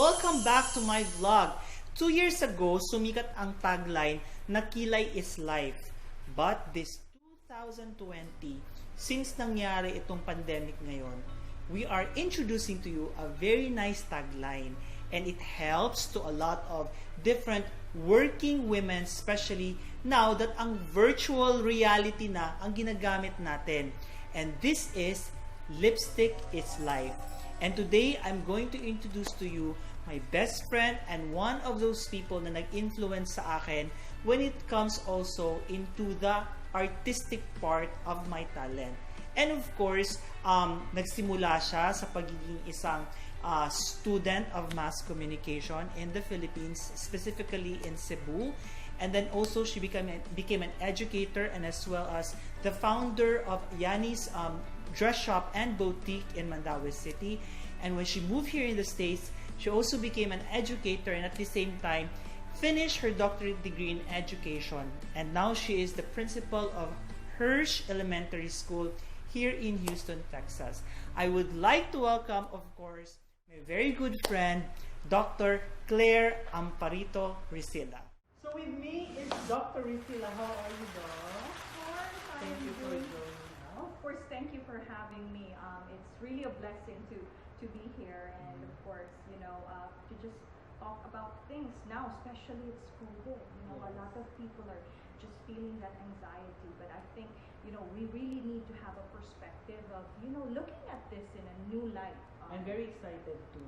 Welcome back to my vlog. 2 years ago, sumikat ang tagline na Kilay is Life. But this 2020, since nangyari itong pandemic ngayon, we are introducing to you a very nice tagline, and it helps to a lot of different working women, especially now that ang virtual reality na ang ginagamit natin. And this is Lipstick is Life. And today, I'm going to introduce to you my best friend and one of those people na nag-influence sa akin when it comes also into the artistic part of my talent. And of course, nagsimula siya sa pagiging isang student of mass communication in the Philippines, specifically in Cebu. And then also she became an educator, and as well as the founder of Yanni's dress shop and boutique in Mandaue City. And when she moved here in the States, she also became an educator, and at the same time finished her doctorate degree in education. And now she is the principal of Hirsch Elementary School here in Houston, Texas. I would like to welcome, of course, my very good friend, Dr. Claire Amparito Risila. So with me is Dr. Risila. How are you, Doc? Thank you for joining. Of course, thank you for having me. It's really a blessing to be here, and of course, to just talk about things now, especially it's COVID. A lot of people are just feeling that anxiety, but I think we really need to have a perspective of looking at this in a new light. I'm very excited to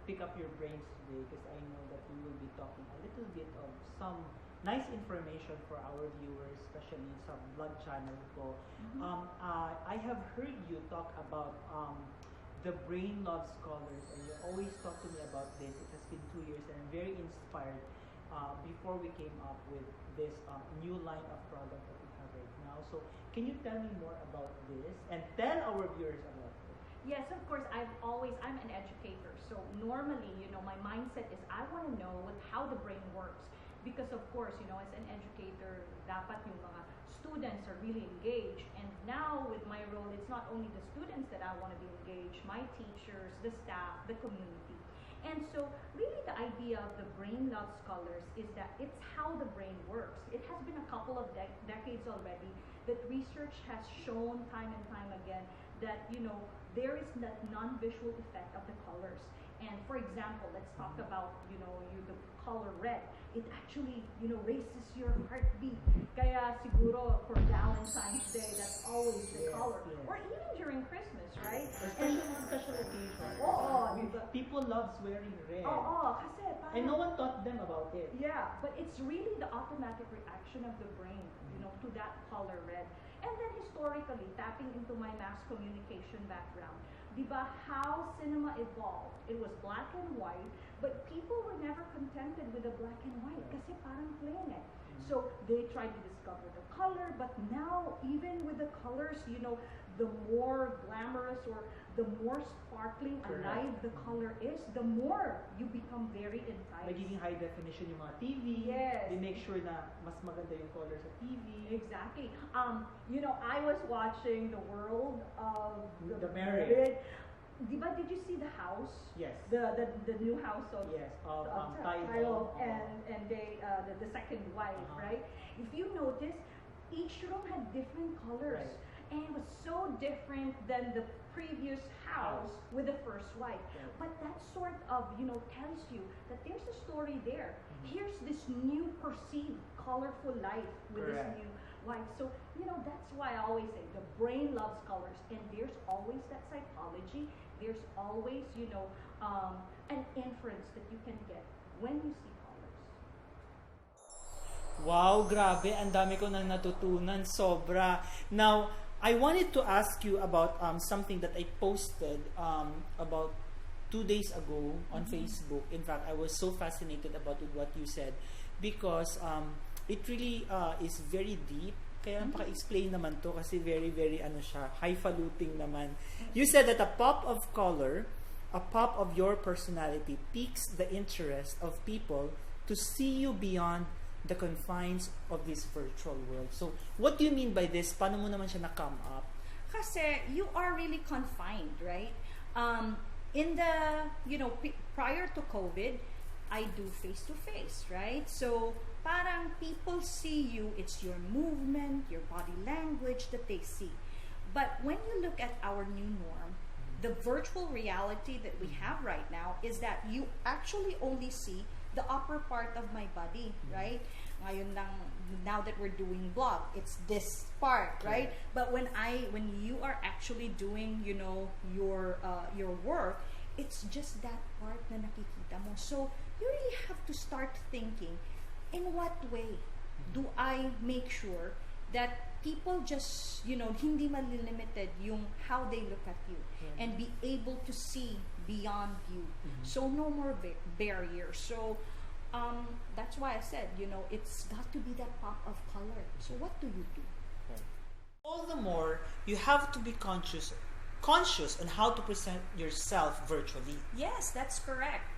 pick up your brains today because I know that we will be talking a little bit of some nice information for our viewers, especially sa vlog channel ko. I have heard you talk about the brain loves colors, and you always talk to me about this. It has been 2 years, and I'm very inspired before we came up with this new line of product that we have right now. So can you tell me more about this and tell our viewers about it? Yes, of course. I'm an educator. So normally, my mindset is I want to know how the brain works. Because of course, as an educator, dapat yung mga students are really engaged. And now with my role, it's not only the students that I want to be engaged, my teachers, the staff, the community. And so really the idea of the brain loves colors is that it's how the brain works. It has been a couple of decades already that research has shown time and time again that, there is that non-visual effect of the colors. And for example, let's talk about, the color red. It actually, raises your heartbeat. Kaya siguro for Valentine's Day, that's always the color. Yes. Or even during Christmas, right? Especially on special occasions. Diba? People loves wearing red. Kasi parang, And no one taught them about it. yeah, but it's really the automatic reaction of the brain, to that color red. And then historically, tapping into my mass communication background, diba, how cinema evolved. It was black and white, but people were never contented with the black and white kasi parang plain eh. So they tried to discover the color, but now even with the colors, the more glamorous or the more sparkling, alive the color is, the more you become very enticed. Magiging high definition yung mga TV. Yes. They make sure na mas maganda yung color sa TV. Exactly. I was watching The World of The Married. Diba, did you see the house? Yes. The new house of Tyrell and they the second wife, right? If you notice, each room had different colors. Right. And it was so different than the previous house with the first wife. Right. But that sort of, tells you that there's a story there. Here's this new perceived colorful life with this new wife. So, that's why I always say the brain loves colors. And there's always that psychology. There's always, an inference that you can get when you see colors. Wow, grabe. Ang dami ko nang natutunan. Sobra. Now, I wanted to ask you about something that I posted about 2 days ago on Facebook. In fact, I was so fascinated about what you said because it really is very deep. Kaya paka-explain naman to kasi very, very highfalutin naman. You said that a pop of color, a pop of your personality piques the interest of people to see you beyond the confines of this virtual world. So, what do you mean by this? Paano mo naman siya na-come up? Kasi you are really confined, right? in the, prior to COVID, I do face to face, right? So parang people see you, it's your movement, your body language that they see. But when you look at our new norm, the virtual reality that we have right now is that you actually only see the upper part of my body, right? Ngayon lang, now that we're doing blog, it's this part, right? But when you are actually doing, your work, it's just that part na nakikita mo. So you really have to start thinking, in what way do I make sure that people just, hindi malilimited yung how they look at you and be able to see beyond you. So no more barriers. So that's why I said, it's got to be that pop of color. So what do you do? All the more, you have to be conscious on how to present yourself virtually. Yes, that's correct.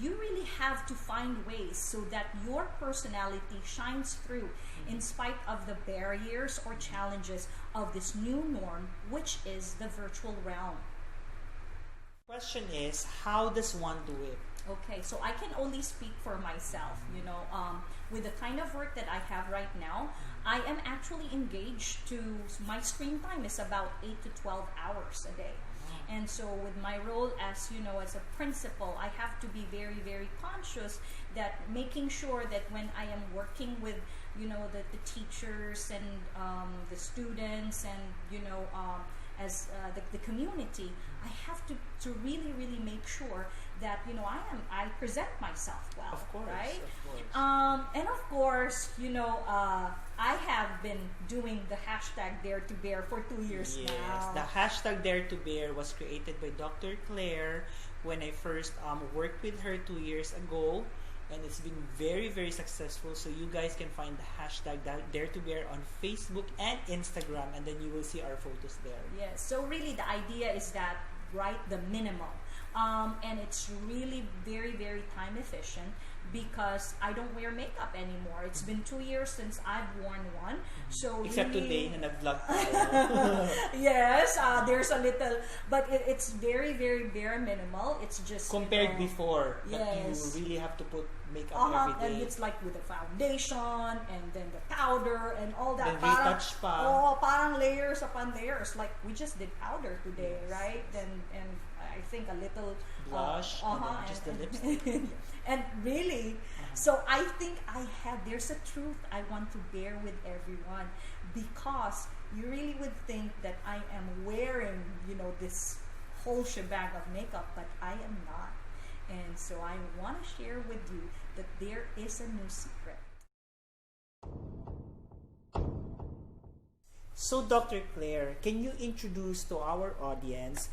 You really have to find ways so that your personality shines through in spite of the barriers or challenges of this new norm, which is the virtual realm. Question is, how does one do it? Okay, so I can only speak for myself. With the kind of work that I have right now, I am actually engaged to, my screen time is about 8 to 12 hours a day. And so with my role as, as a principal, I have to be very, very conscious that making sure that when I am working with, the teachers and the students and, as the community, I have to really, really make sure that, I present myself well. Of course, right? of course. And of course, I have been doing the hashtag Dare to Bear for 2 years now. Yes, the hashtag Dare to Bear was created by Dr. Claire when I first worked with her 2 years ago, and it's been very, very successful. So you guys can find the hashtag Dare to Bear on Facebook and Instagram, and then you will see our photos there. Yes, so really the idea is that write the minimum. And it's really very, very time efficient because I don't wear makeup anymore. It's been 2 years since I've worn one. So except really, today na nag-vlog tayo. yes, there's a little, but it's very, very bare minimal. It's just compared before that you really have to put makeup every day. And it's like with the foundation and then the powder and all that. Then retouch pa. Oh, parang layers upon layers. Like we just did powder today, right? And I think a little blush and then just the lipstick. And really, so I think there's a truth I want to bear with everyone, because you really would think that I am wearing, this whole shebang of makeup, but I am not. And so I want to share with you that there is a new secret. So Dr. Claire, can you introduce to our audience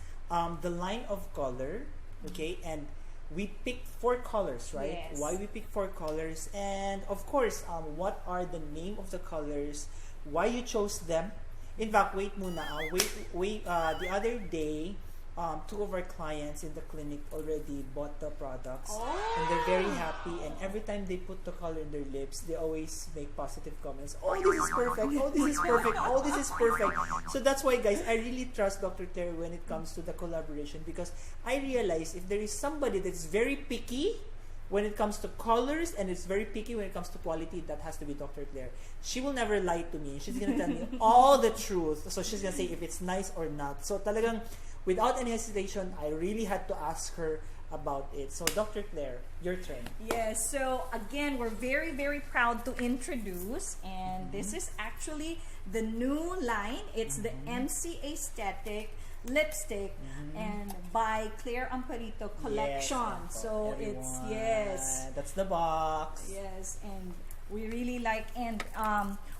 the line of color, okay? And we picked 4 colors, right? Yes. Why we picked 4 colors, and of course, what are the name of the colors? Why you chose them? In fact, wait muna. The other day, 2 of our clients in the clinic already bought the products, and they're very happy. And every time they put the color in their lips, they always make positive comments. Oh, this is perfect. Oh, this is perfect. Oh, this is perfect. So that's why, guys, I really trust Dr. Terry when it comes to the collaboration, because I realize if there is somebody that's very picky when it comes to colors and it's very picky when it comes to quality, that has to be Dr. Claire. She will never lie to me. She's gonna tell me all the truth. So she's gonna say if it's nice or not. So talagang, without any hesitation, I really had to ask her about it. So Dr. Claire, your turn. Yes, so again, we're very, very proud to introduce, and this is actually the new line. It's the MC Aesthetic lipstick and by Claire Amparito collection. Yes, so everyone. It's that's the box. Yes, and we really like, and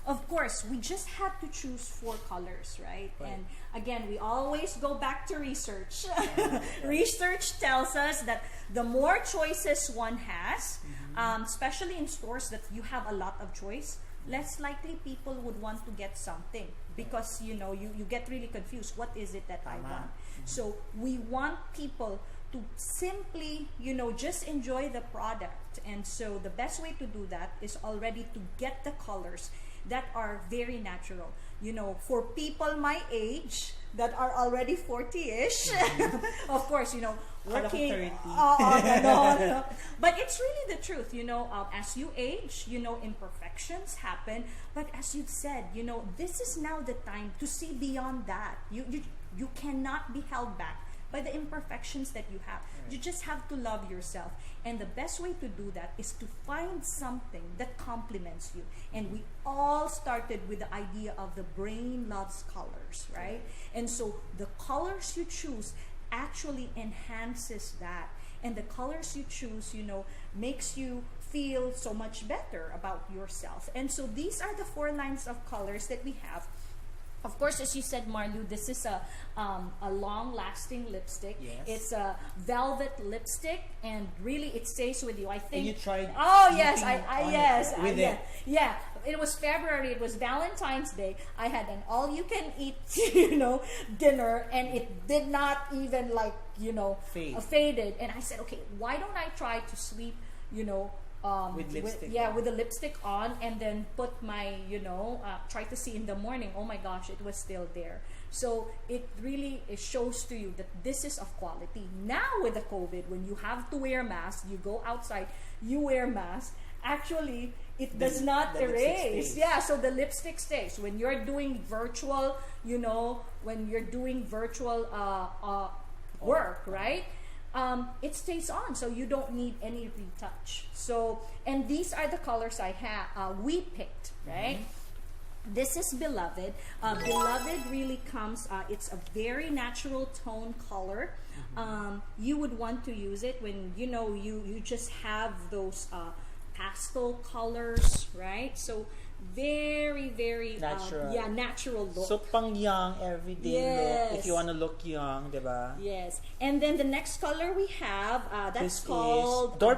of course we just had to choose 4 colors, right? And again, we always go back to research. Research tells us that the more choices one has, especially in stores that you have a lot of choice, less likely people would want to get something, because you get really confused. What is it that I want? So we want people to simply, just enjoy the product. And so the best way to do that is already to get the colors that are very natural. You know, for people my age that are already 40-ish, of course, you know, Akala ko working, 30. no. But it's really the truth, you know, as you age, you know, imperfections happen. But as you said, you know, this is now the time to see beyond that. You cannot be held back by the imperfections that you have. You just have to love yourself. And the best way to do that is to find something that complements you. And we all started with the idea of the brain loves colors, right? And so the colors you choose actually enhances that. And the colors you choose, you know, makes you feel so much better about yourself. And so these are the 4 lines of colors that we have. Of course, as you said, Marlu, this is a long-lasting lipstick. Yes. It's a velvet lipstick, and really, it stays with you. I think. And you tried. Oh yes, looking on it with it. Yeah. It was February. It was Valentine's Day. I had an all-you-can-eat, you know, dinner, and it did not even faded. And I said, okay, why don't I try to sleep, you know. With lipstick with the lipstick on, and then put my, try to see in the morning. Oh my gosh, it was still there. So it really shows to you that this is of quality. Now with the COVID, when you have to wear masks, you go outside, you wear masks. Actually, it does not erase. Yeah, so the lipstick stays. When you're doing virtual, when you're doing virtual work, right? It stays on, so you don't need any retouch. So, and these are the colors we picked, right? This is Beloved. Beloved really comes, it's a very natural tone color. You would want to use it when, you just have those pastel colors, right? So, very, very natural. Natural look. So pang young everyday look. If you want to look young, diba? Yes. And then the next color we have that's This called Door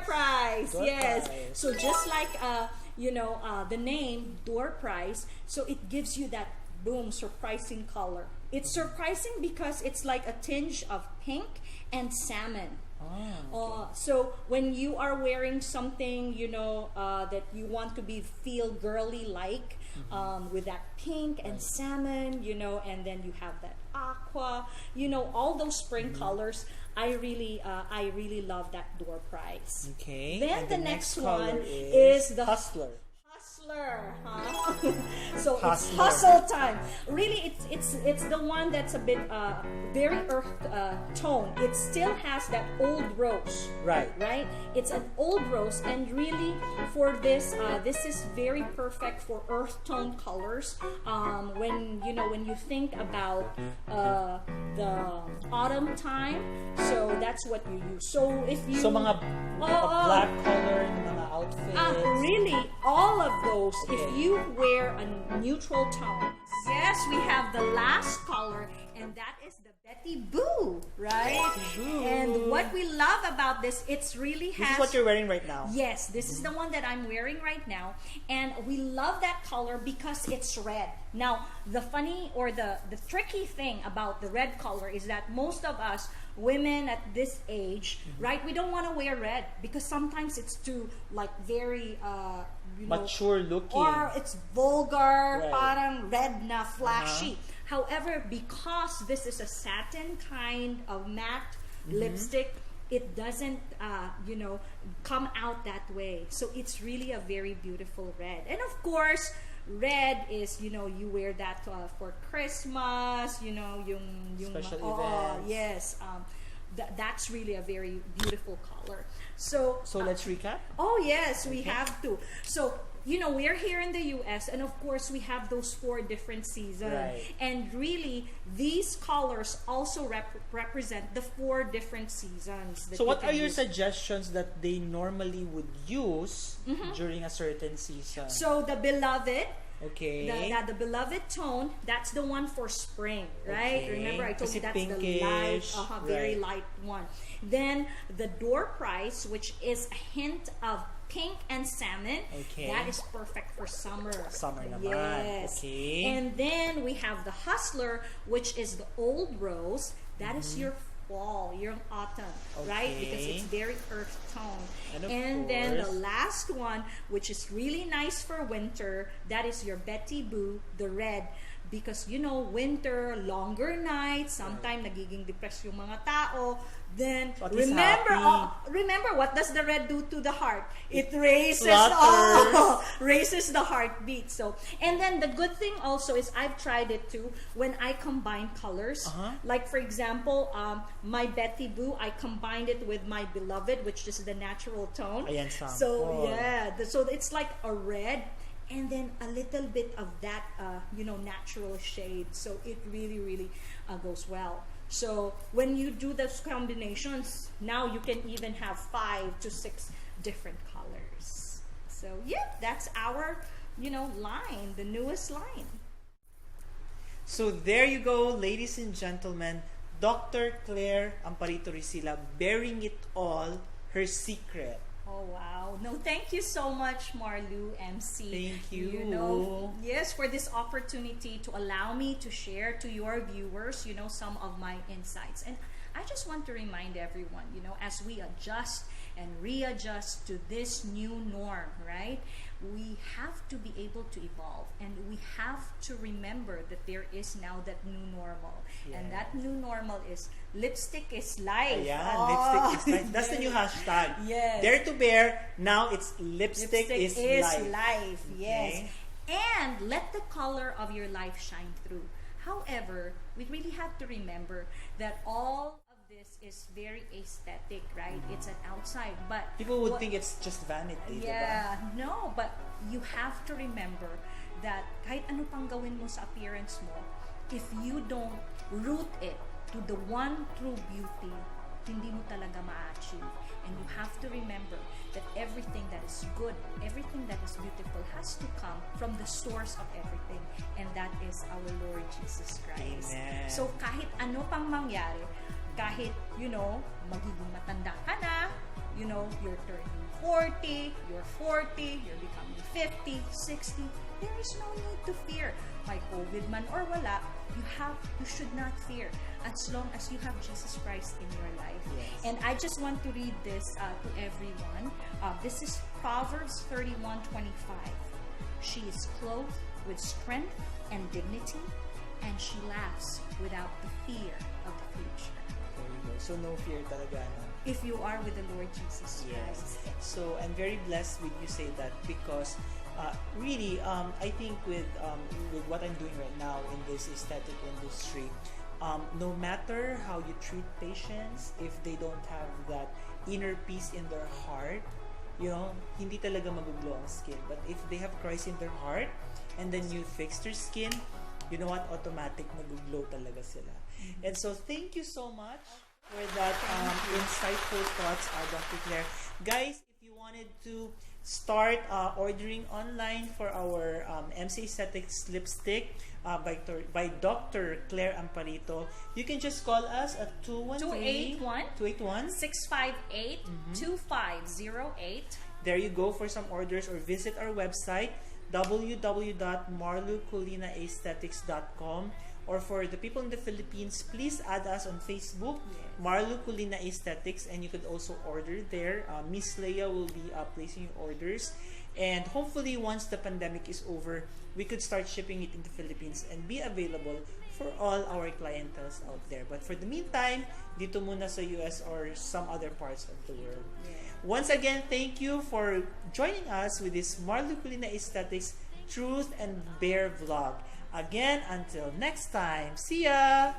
Prize. Door Yes. Prize. So just like the name Door Prize, so it gives you that boom surprising color. It's surprising because it's like a tinge of pink and salmon. Okay. So when you are wearing something, that you want to feel girly like, with that pink and salmon, and then you have that aqua, all those spring colors. I really love that Door Prize. Okay. Then and the next color one is the Hustler. Huh? So Hustler. It's hustle time. Really, it's the one that's a bit very earth tone. It still has that old rose. Right. Right. It's an old rose, and really for this is very perfect for earth tone colors. When you think about the autumn time, so that's what you use. So if you mga black color in mga outfits. Really, all of those. If you wear a neutral tone. Yes, we have the last color, and that is the Betty Boo, right? Betty Boo. And what we love about this, it's really has. This is what you're wearing right now. Yes, this is the one that I'm wearing right now, and we love that color because it's red. Now, the funny or the tricky thing about the red color is that most of us women at this age, right, we don't want to wear red because sometimes it's too very mature looking, or it's vulgar, right. parang red na flashy. However, because this is a satin kind of matte lipstick, it doesn't come out that way. So it's really a very beautiful red. And of course, red is, you wear that for Christmas, yung special events. Yes. That's really a very beautiful color. So let's recap. Oh yes, we have to. So we're here in the US, and of course we have those 4 different seasons. Right. And really, these colors also represent the 4 different seasons. So what are your suggestions that they normally would use during a certain season? So the Beloved. Okay. The Beloved tone, that's the one for spring, right? Okay. Remember I told Kasi you that's pinkish, the light, very right. light one. Then the Door Prize, which is a hint of pink and salmon. Okay. That is perfect for summer. Summer naman. Yes. Okay. And then we have the Hustler, which is the old rose. That is your fall, yung autumn, right? Because Okay. it's very earth tone. And of then the course- last one, which is really nice for winter, that is your Betty Boo, the red. Because, you know, winter, longer nights, sometimes nagiging depressed yung mga tao. Then, But he's remember, happy. remember, what does the red do to the heart? It raises, flutters. raises the heartbeat. So, and then the good thing also is I've tried it too when I combine colors. Like for example, my Betty Boo, I combined it with my Beloved, which is the natural tone. Ayan, sample. So yeah, so it's like a red and then a little bit of that natural shade. So it really goes well. So when you do those combinations, now you can even have 5 to 6 different colors. So yeah, that's our line, the newest line. So there you go, ladies and gentlemen. Dr. Claire Amparito Risila, bearing it all, her secret. Oh wow. No, thank you so much, Marlu MC. Thank you. Yes, for this opportunity to allow me to share to your viewers, some of my insights. And I just want to remind everyone, as we adjust and readjust to this new norm, right? We have to be able to evolve, and we have to remember that there is now that new normal. Yes. And that new normal is lipstick is life. Ayan, Oh, lipstick is life. That's the new hashtag. Yes. Dare to bear, now it's lipstick is life. Yes. Okay. And let the color of your life shine through. However, we really have to remember that all of this is very aesthetic, right? It's an outside, but People would think it's just vanity, yeah, no, but you have to remember that kahit ano pang gawin mo sa appearance mo, if you don't root it to the one true beauty, hindi mo talaga ma-achieve. And you have to remember that everything that is good, everything that is beautiful has to come from the source of everything, and that is our Lord Jesus Christ. Amen. So kahit ano pang mangyari, kahit, magiging matanda ka na, you're turning 40, you're 40, you're becoming 50, 60, there is no need to fear. May COVID man or wala, you should not fear as long as you have Jesus Christ in your life. Yes. And I just want to read this to everyone. This is Proverbs 31:25. She is clothed with strength and dignity, and she laughs without the fear of the future. There you go. So no fear talaga, no? If you are with the Lord Jesus Yes. Christ. So I'm very blessed with you say that, because really, I think with what I'm doing right now in this aesthetic industry, no matter how you treat patients, if they don't have that inner peace in their heart, hindi talaga mag-glow ang skin. But if they have Christ in their heart, and then you fix their skin, you know what? Automatic mag-glow talaga sila. And so thank you so much for that insightful thoughts, Dr. Claire. Guys, if you wanted to start ordering online for our MC Aesthetics lipstick by Dr. Claire Amparito, you can just call us at 281 658-2508. There you go for some orders, or visit our website www.marluculinaaesthetics.com. Or for the people in the Philippines, please add us on Facebook, Marlu Culina Aesthetics, and you could also order there. Miss Leia will be placing your orders. And hopefully, once the pandemic is over, we could start shipping it in the Philippines and be available for all our clientels out there. But for the meantime, dito muna sa US or some other parts of the world. Once again, thank you for joining us with this Marlu Culina Aesthetics Truth and Bare vlog. Again, until next time, see ya!